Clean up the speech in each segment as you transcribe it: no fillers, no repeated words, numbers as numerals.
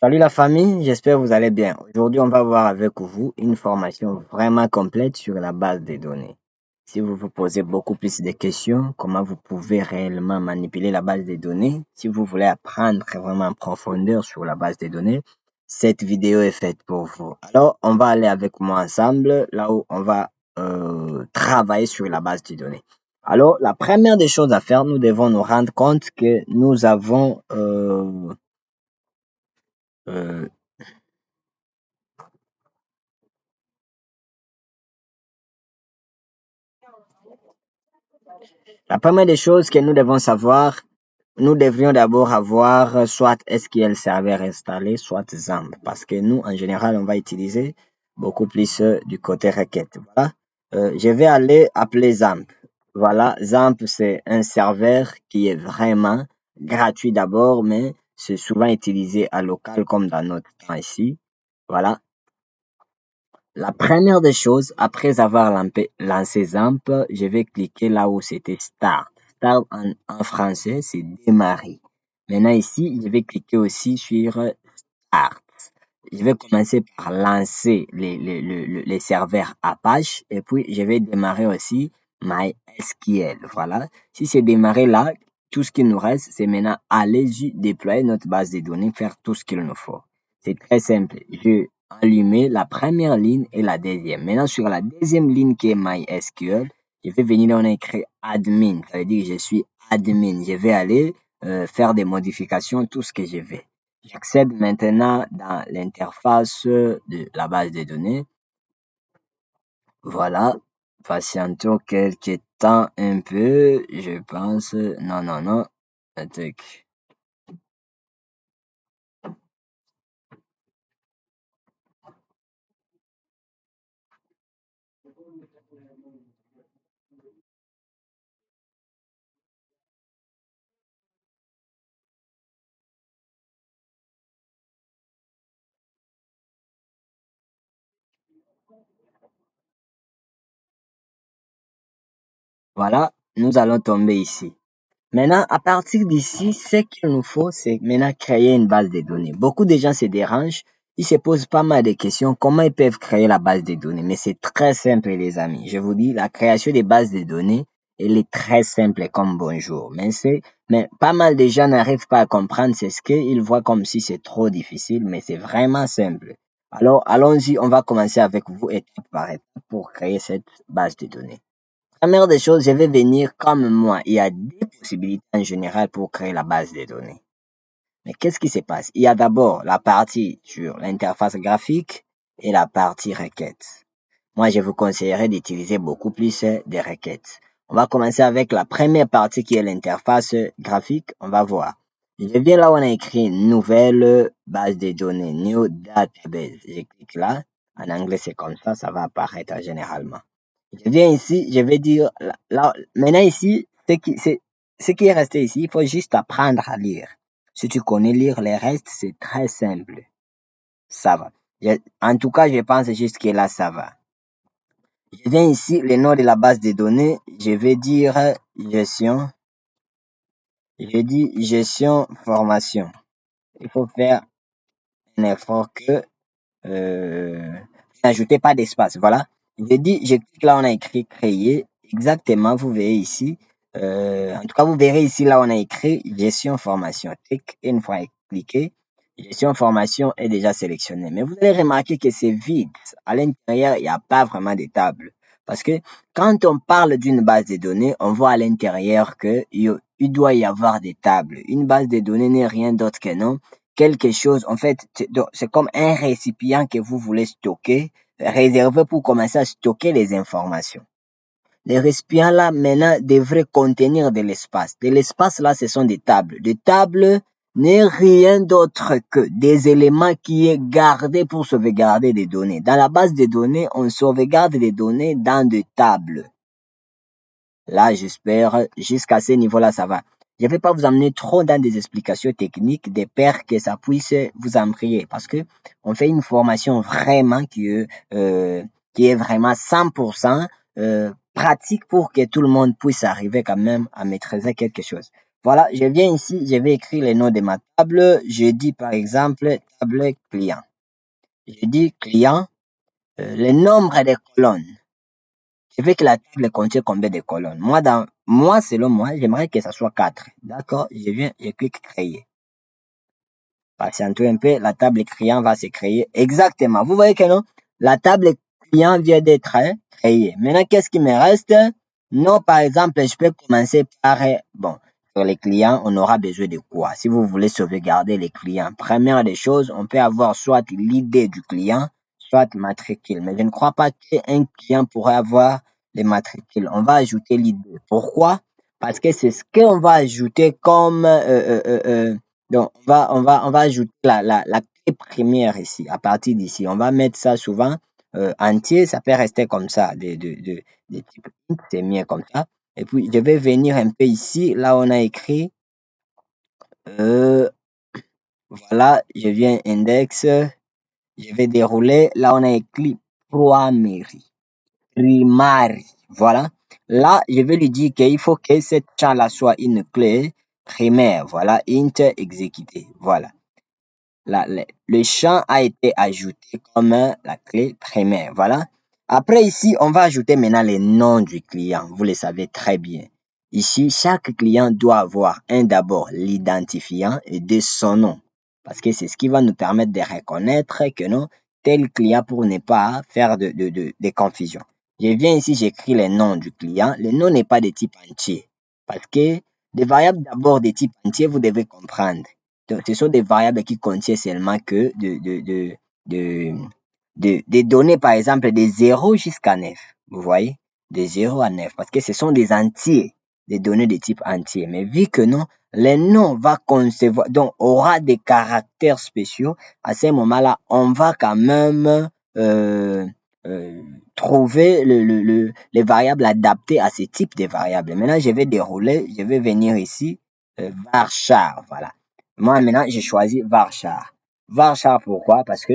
Salut la famille, j'espère que vous allez bien. Aujourd'hui, on va voir avec vous une formation vraiment complète sur la base des données. Si vous vous posez beaucoup plus de questions, comment vous pouvez réellement manipuler la base des données, si vous voulez apprendre vraiment en profondeur sur la base des données, cette vidéo est faite pour vous. Alors, on va aller avec moi ensemble, là où on va travailler sur la base des données. Alors, la première des choses à faire, nous devons nous rendre compte que nous avons euh, la première des choses que nous devons savoir, nous devrions d'abord avoir soit SQL Server installé, soit XAMPP, parce que nous, en général, on va utiliser beaucoup plus du côté requête. Voilà. Je vais aller appeler XAMPP. Voilà, XAMPP, c'est un serveur qui est vraiment gratuit d'abord, mais c'est souvent utilisé à local comme dans notre temps ici. Voilà. La première des choses, après avoir lancé XAMPP, je vais cliquer là où c'était Start. Start en français, c'est démarrer. Maintenant ici, je vais cliquer aussi sur Start. Je vais commencer par lancer les serveurs Apache et puis je vais démarrer aussi MySQL. Voilà. Si c'est démarré là, tout ce qu'il nous reste, c'est maintenant aller déployer notre base de données, faire tout ce qu'il nous faut. C'est très simple. Je allumer la première ligne et la deuxième. Maintenant, sur la deuxième ligne qui est MySQL, je vais venir là, on a écrit admin. Ça veut dire que je suis admin. Je vais aller faire des modifications, tout ce que je veux. J'accède maintenant dans l'interface de la base de données. Voilà. Patientons quelques temps un peu. Je pense. Non, non, non. Un truc. Voilà. Nous allons tomber ici. Maintenant, à partir d'ici, ce qu'il nous faut, c'est maintenant créer une base de données. Beaucoup de gens se dérangent, ils se posent pas mal de questions, comment ils peuvent créer la base de données. Mais c'est très simple, les amis. Je vous dis, la création des bases de données, elle est très simple comme bonjour. Mais pas mal de gens n'arrivent pas à comprendre, c'est ce qu'ils voient comme si c'est trop difficile, mais c'est vraiment simple. Alors, allons-y, on va commencer avec vous étape par étape pour créer cette base de données. Première des choses, je vais venir comme moi. Il y a deux possibilités en général pour créer la base de données. Mais qu'est-ce qui se passe? Il y a d'abord la partie sur l'interface graphique et la partie requête. Moi, je vous conseillerais d'utiliser beaucoup plus des requêtes. On va commencer avec la première partie qui est l'interface graphique. On va voir. Je viens là où on a écrit nouvelle base de données, new database. Je clique là. En anglais, c'est comme ça va apparaître généralement. Je viens ici, je vais dire, là, maintenant ici, ce qui est resté ici, il faut juste apprendre à lire. Si tu connais lire les restes, c'est très simple. Ça va. En tout cas, je pense juste que là, ça va. Je viens ici, le nom de la base de données, je vais dire gestion, je dis gestion formation. Il faut faire un effort que, euh, n'ajoutez pas d'espace, voilà. Je clique là, on a écrit créer, exactement, vous verrez ici, en tout cas, vous verrez ici, là, on a écrit gestion formation. Clique, une fois cliqué, gestion formation est déjà sélectionnée. Mais vous allez remarquer que c'est vide. À l'intérieur, il n'y a pas vraiment de table. Parce que quand on parle d'une base de données, on voit à l'intérieur il doit y avoir des tables. Une base de données n'est rien d'autre que non quelque chose, en fait, c'est comme un récipient que vous voulez stocker, réservé pour commencer à stocker les informations. Les récipients là, maintenant, devraient contenir de l'espace. De l'espace là, ce sont des tables. Des tables n'est rien d'autre que des éléments qui est gardé pour sauvegarder des données. Dans la base de données, on sauvegarde des données dans des tables. Là, j'espère, jusqu'à ce niveau-là, ça va. Je ne vais pas vous amener trop dans des explications techniques, des pères que ça puisse vous embrayer, parce que on fait une formation vraiment qui est vraiment 100% pratique pour que tout le monde puisse arriver quand même à maîtriser quelque chose. Voilà, je viens ici, je vais écrire les noms de ma table. Je dis par exemple table client. Je dis client, le nombre de colonnes. Je veux que la table contient combien de colonnes? Selon moi, j'aimerais que ça soit 4. D'accord? Je clique créer. Patientez un peu, la table client va se créer. Exactement. Vous voyez que non? La table client vient d'être créée. Maintenant, qu'est-ce qui me reste? Non, par exemple, je peux commencer par, bon, sur les clients, on aura besoin de quoi? Si vous voulez sauvegarder les clients, première des choses, on peut avoir soit l'idée du client, soit matricule. Mais je ne crois pas qu'un client pourrait avoir les matricules. On va ajouter l'idée. Pourquoi? Parce que c'est ce qu'on va ajouter comme, donc, on va ajouter la clé première ici, à partir d'ici. On va mettre ça souvent entier, ça peut rester comme ça, des types int, c'est mieux comme ça. Et puis, je vais venir un peu ici, là on a écrit, euh, voilà, je viens index, je vais dérouler, là on a écrit primary, voilà. Là, je vais lui dire qu'il faut que cette champ-là soit une clé primaire, voilà, int exécuté, voilà. Le champ a été ajouté comme la clé primaire. Voilà. Après ici, on va ajouter maintenant les noms du client. Vous le savez très bien. Ici, chaque client doit avoir d'abord l'identifiant et deux son nom. Parce que c'est ce qui va nous permettre de reconnaître que non, tel client pour ne pas faire de confusion. Je viens ici, j'écris les noms du client. Le nom n'est pas de type entier. Parce que des variables d'abord de type entier, vous devez comprendre. Donc, ce sont des variables qui contiennent seulement que de, des données, par exemple, de 0 jusqu'à 9. Vous voyez? De 0 à 9. Parce que ce sont des entiers, des données de type entier. Mais vu que non, les noms va concevoir, donc aura des caractères spéciaux, à ce moment-là, on va quand même euh, trouver les variables adaptées à ce type de variables. Maintenant, je vais dérouler, je vais venir ici, varchar, voilà. Moi, maintenant, j'ai choisi varchar. Varchar, pourquoi? Parce que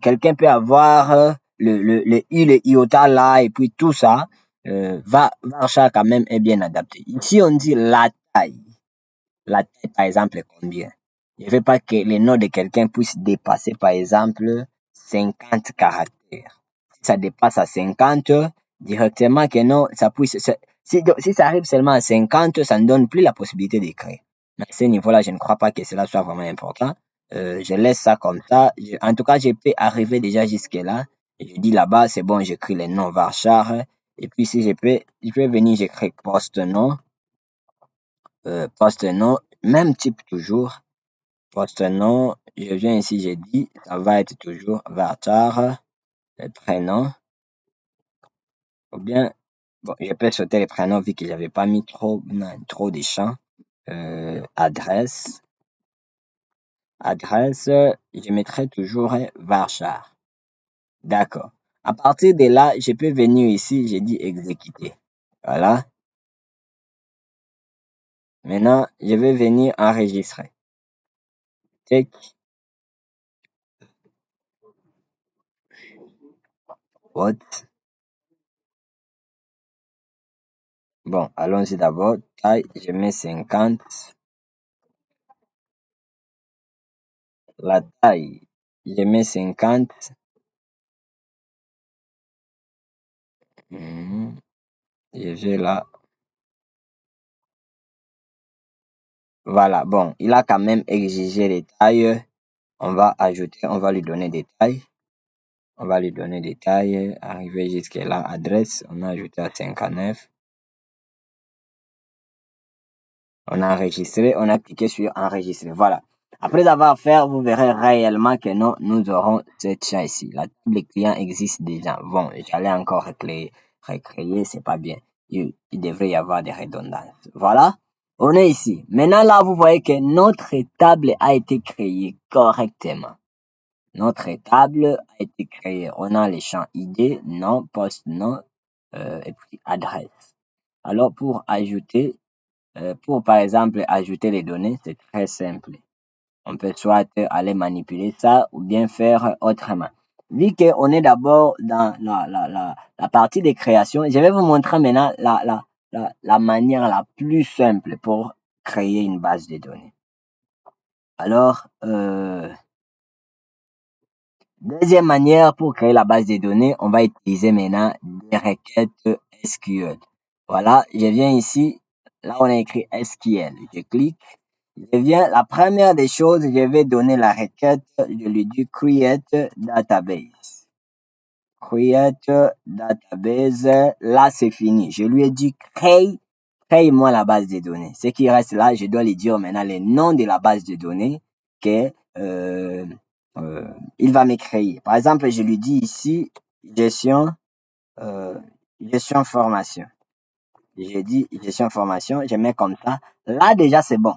quelqu'un peut avoir le i, le iota là, et puis tout ça. Varchar, quand même, est bien adapté. Ici, on dit la taille. La taille, par exemple, est combien? Je ne veux pas que le nom de quelqu'un puisse dépasser, par exemple, 50 caractères. Si ça dépasse à 50, directement que non, ça puisse, si ça arrive seulement à 50, ça ne donne plus la possibilité d'écrire. Mais à ce niveau-là, je ne crois pas que cela soit vraiment important. Je laisse ça comme ça. En tout cas, je peux arriver déjà jusque-là. Je dis là-bas, c'est bon, j'écris les noms varchar. Et puis, si je peux venir, j'écris post-nom. Post-nom, même type toujours. Post-nom, je viens ici, j'ai dit, ça va être toujours varchar, le prénom. Ou bien, bon, je peux sauter les prénoms vu que j'avais pas mis trop de champs. Adresse. Adresse, je mettrai toujours varchar. D'accord. À partir de là, je peux venir ici, j'ai dit exécuter. Voilà. Maintenant, je vais venir enregistrer. Take what? Bon, allons-y d'abord. Taille, je mets 50. La taille, je mets 50. Je vais là. Voilà, bon, il a quand même exigé les tailles. On va ajouter, on va lui donner des tailles. On va lui donner des tailles. Arriver jusqu'à là, adresse, on a ajouté à 59. On a enregistré, on a cliqué sur enregistrer. Voilà. Après avoir fait, vous verrez réellement que non, nous aurons cette champ ici. La table client existe déjà. Bon, j'allais encore recréer, c'est pas bien. Il devrait y avoir des redondances. Voilà. On est ici. Maintenant, là, vous voyez que notre table a été créée correctement. Notre table a été créée. On a les champs ID, nom, poste, nom, et puis adresse. Alors, pour par exemple ajouter les données, c'est très simple. On peut soit aller manipuler ça ou bien faire autrement. Vu qu'on est d'abord dans la partie de création, je vais vous montrer maintenant la manière la plus simple pour créer une base de données. Alors, deuxième manière pour créer la base de données, on va utiliser maintenant des requêtes SQL. Voilà, je viens ici, là on a écrit SQL, je clique, je viens, la première des choses, je vais donner la requête, je lui dis create database. Create database, là c'est fini. Je lui ai dit crée-moi la base de données. Ce qui reste là, je dois lui dire maintenant le nom de la base de données que il va me créer. Par exemple, je lui dis ici gestion gestion formation. J'ai dit gestion formation, je mets comme ça. Là déjà c'est bon.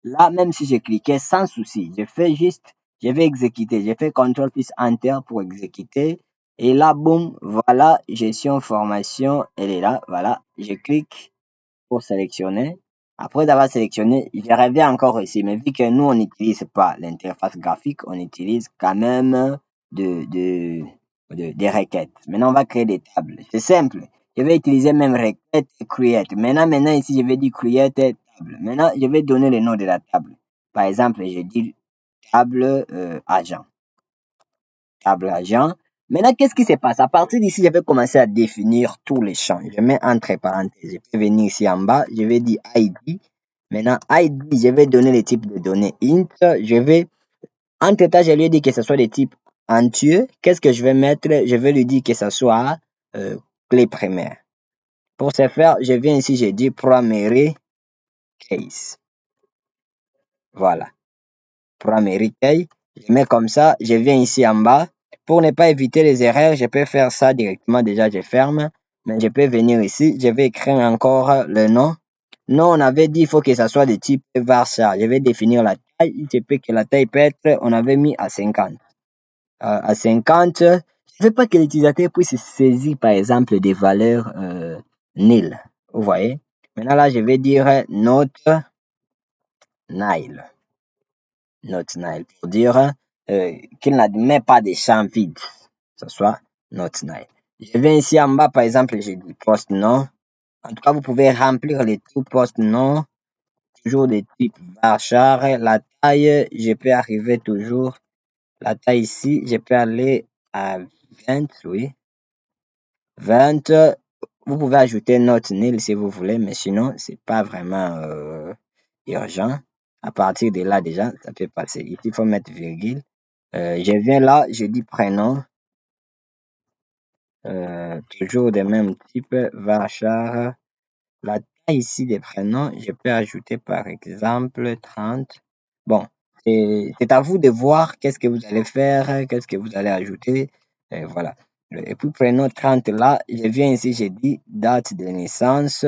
Là même si je cliquais sans souci, je vais exécuter. Je fais CTRL plus Enter pour exécuter. Et là, boum, voilà, gestion formation, elle est là, voilà. Je clique pour sélectionner. Après avoir sélectionné, je reviens encore ici. Mais vu que nous, on n'utilise pas l'interface graphique, on utilise quand même des requêtes. Maintenant, on va créer des tables. C'est simple. Je vais utiliser même requête create. Maintenant ici, je vais dire create table. Maintenant, je vais donner le nom de la table. Par exemple, je dis table agent. Table agent. Maintenant, qu'est-ce qui se passe? À partir d'ici, je vais commencer à définir tous les champs. Je mets entre parenthèses. Je peux venir ici en bas. Je vais dire ID. Maintenant, ID, je vais donner les types de données int. Entre temps, je lui ai dit que ce soit des types entiers. Qu'est-ce que je vais mettre? Je vais lui dire que ce soit clé primaire. Pour ce faire, je viens ici, j'ai dit primary case. Voilà. Primary case. Je mets comme ça. Je viens ici en bas. Pour ne pas éviter les erreurs, je peux faire ça directement. Déjà, je ferme. Mais je peux venir ici. Je vais écrire encore le nom. Non, on avait dit il faut que ça soit de type varchar. Je vais définir la taille. Il se peut que la taille peut être, on avait mis à 50. À 50, je ne veux pas que l'utilisateur puisse saisir, par exemple, des valeurs nil. Vous voyez? Maintenant, là, je vais dire not nil. Not nil pour dire qu'il n'admet pas de champs vides. Que ce soit not nil. Je viens ici en bas, par exemple, je dis post nom. En tout cas, vous pouvez remplir les tout post nom. Toujours de type varchar. La taille, je peux arriver toujours. La taille ici, je peux aller à 20, oui. 20, vous pouvez ajouter note nil si vous voulez, mais sinon, c'est pas vraiment urgent. À partir de là, déjà, ça peut passer. Ici, il faut mettre virgule. Je viens là, je dis prénom. Toujours de même type, varchar. La taille ici des prénoms, je peux ajouter par exemple 30. Bon, c'est à vous de voir qu'est-ce que vous allez faire, qu'est-ce que vous allez ajouter. Voilà. Et puis prénom 30 là, je viens ici, j'ai dit date de naissance.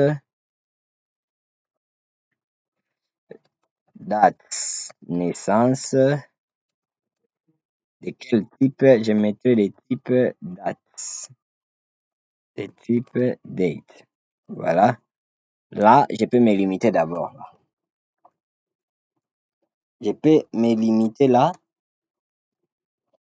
Date naissance. De quel type? Je mettrai le type date. Le type date. Voilà. Là, je peux me limiter d'abord. Je peux me limiter là.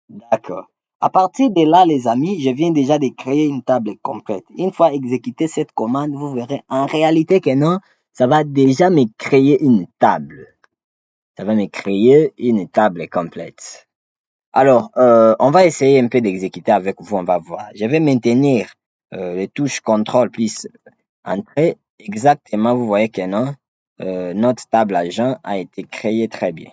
D'accord. À partir de là, les amis, je viens déjà de créer une table complète. Une fois exécuté cette commande, vous verrez en réalité que non, ça va déjà me créer une table. Ça va me créer une table complète. Alors, on va essayer un peu d'exécuter avec vous, on va voir. Je vais maintenir les touches CTRL plus Entrée. Exactement, vous voyez que non, notre table agent a été créée très bien.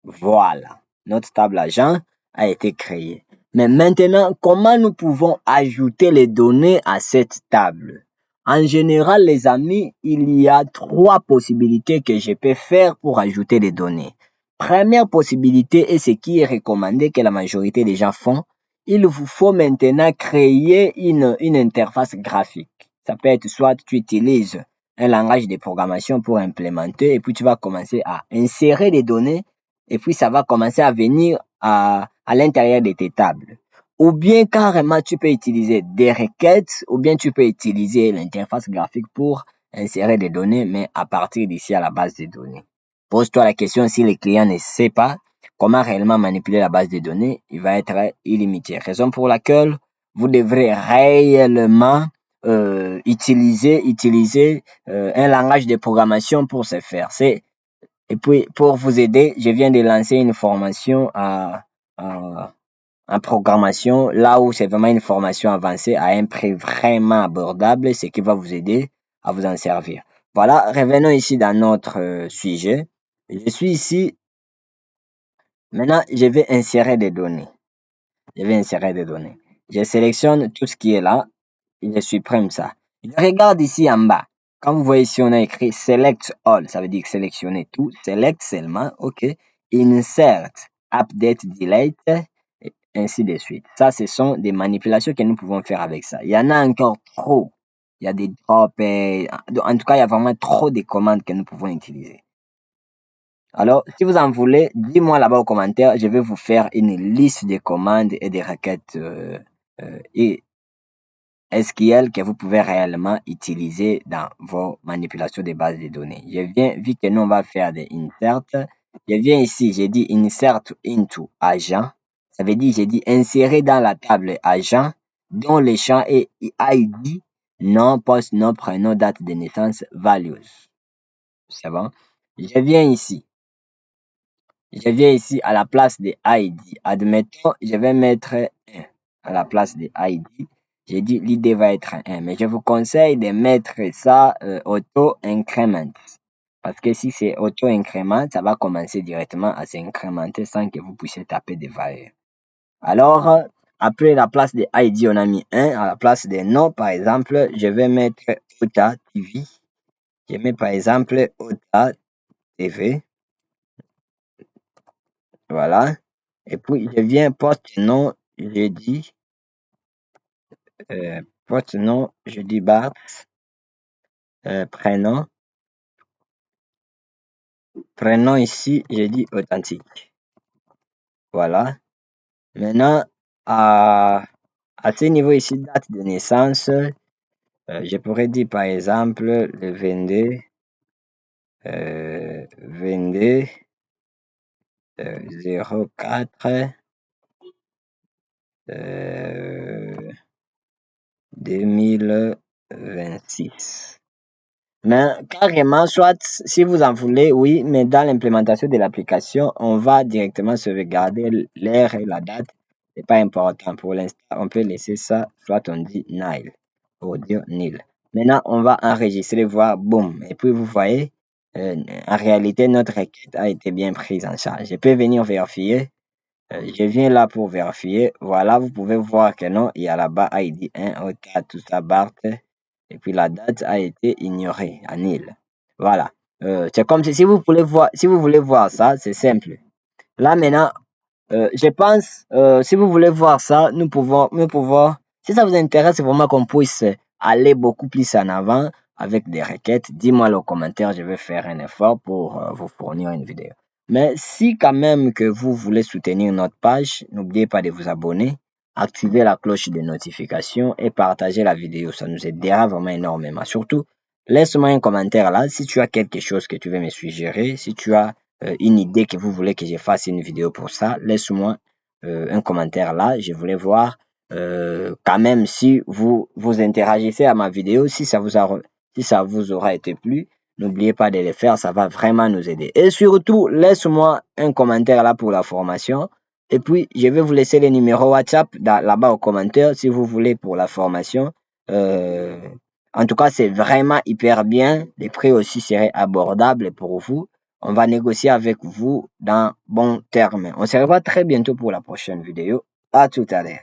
Voilà, notre table agent a été créée. Mais maintenant, comment nous pouvons ajouter les données à cette table? En général, les amis, il y a trois possibilités que je peux faire pour ajouter les données. Première possibilité, et ce qui est recommandé que la majorité des gens font, il vous faut maintenant créer une interface graphique. Ça peut être soit tu utilises un langage de programmation pour implémenter et puis tu vas commencer à insérer les données et puis ça va commencer à venir à l'intérieur de tes tables. Ou bien carrément tu peux utiliser des requêtes ou bien tu peux utiliser l'interface graphique pour insérer des données mais à partir d'ici à la base de données. Pose-toi la question si le client ne sait pas comment réellement manipuler la base de données, il va être illimité. Raison pour laquelle vous devrez réellement utiliser un langage de programmation pour ce faire. Et puis, pour vous aider, je viens de lancer une formation en programmation, là où c'est vraiment une formation avancée à un prix vraiment abordable, ce qui va vous aider à vous en servir. Voilà, revenons ici dans notre sujet. Je suis ici. Maintenant, je vais insérer des données. Je sélectionne tout ce qui est là. Je supprime ça. Je regarde ici en bas. Quand vous voyez ici, on a écrit Select All. Ça veut dire sélectionner tout. Select seulement. OK. Insert, Update, Delete, et ainsi de suite. Ça, ce sont des manipulations que nous pouvons faire avec ça. Il y en a encore trop. Il y a des drops. En tout cas, il y a vraiment trop de commandes que nous pouvons utiliser. Alors, si vous en voulez, dis-moi là-bas aux commentaires. Je vais vous faire une liste de commandes et des requêtes et SQL que vous pouvez réellement utiliser dans vos manipulations de bases de données. Vu que nous on va faire des insert, je viens ici, j'ai dit insert into agent. Ça veut dire, j'ai dit insérer dans la table agent dont le champ est ID, nom, poste, nom, prénom, date de naissance, values. C'est bon? Je viens ici à la place de ID. Admettons, je vais mettre 1 à la place de ID. J'ai dit l'idée va être 1, mais je vous conseille de mettre ça auto-increment. Parce que si c'est auto-increment, ça va commencer directement à s'incrémenter sans que vous puissiez taper des valeurs. Alors, après la place de ID, on a mis 1. À la place des noms, par exemple, je vais mettre OTA TV. Je mets par exemple OTA TV. Voilà. Et puis, je viens porte-nom, je dis porte-nom, je dis Bart, prénom ici, je dis authentique. Voilà. Maintenant, à ce niveau ici, date de naissance, je pourrais dire par exemple le 22 04 2026. Mais carrément, soit si vous en voulez, oui, mais dans l'implémentation de l'application, on va directement sauvegarder l'heure et la date. C'est pas important pour l'instant. On peut laisser ça, soit on dit nil pour dire nil. Maintenant, on va enregistrer, voir, boum. Et puis vous voyez, en réalité, notre requête a été bien prise en charge. Je peux venir vérifier. Je viens là pour vérifier. Voilà, vous pouvez voir que non, il y a là-bas ID 1, OK, tout ça, Bart. Et puis la date a été ignorée, à nil. Voilà. C'est comme si vous voulez voir ça, c'est simple. Là maintenant, je pense, si vous voulez voir ça, nous pouvons, si ça vous intéresse vraiment qu'on puisse aller beaucoup plus en avant avec des requêtes, dis-moi le commentaire, je vais faire un effort pour vous fournir une vidéo. Mais si quand même que vous voulez soutenir notre page, n'oubliez pas de vous abonner, activer la cloche de notification et partager la vidéo. Ça nous aidera vraiment énormément. Surtout, laisse-moi un commentaire là si tu as quelque chose que tu veux me suggérer, si tu as une idée que vous voulez que je fasse une vidéo pour ça, laisse-moi un commentaire là. Je voulais voir quand même si vous interagissez à ma vidéo, si ça vous aura été plu. N'oubliez pas de le faire, ça va vraiment nous aider. Et surtout, laisse-moi un commentaire là pour la formation. Et puis, je vais vous laisser les numéros WhatsApp là-bas aux commentaires si vous voulez pour la formation. En tout cas, c'est vraiment hyper bien. Les prix aussi seraient abordables pour vous. On va négocier avec vous dans bons termes. On se revoit très bientôt pour la prochaine vidéo. À tout à l'heure.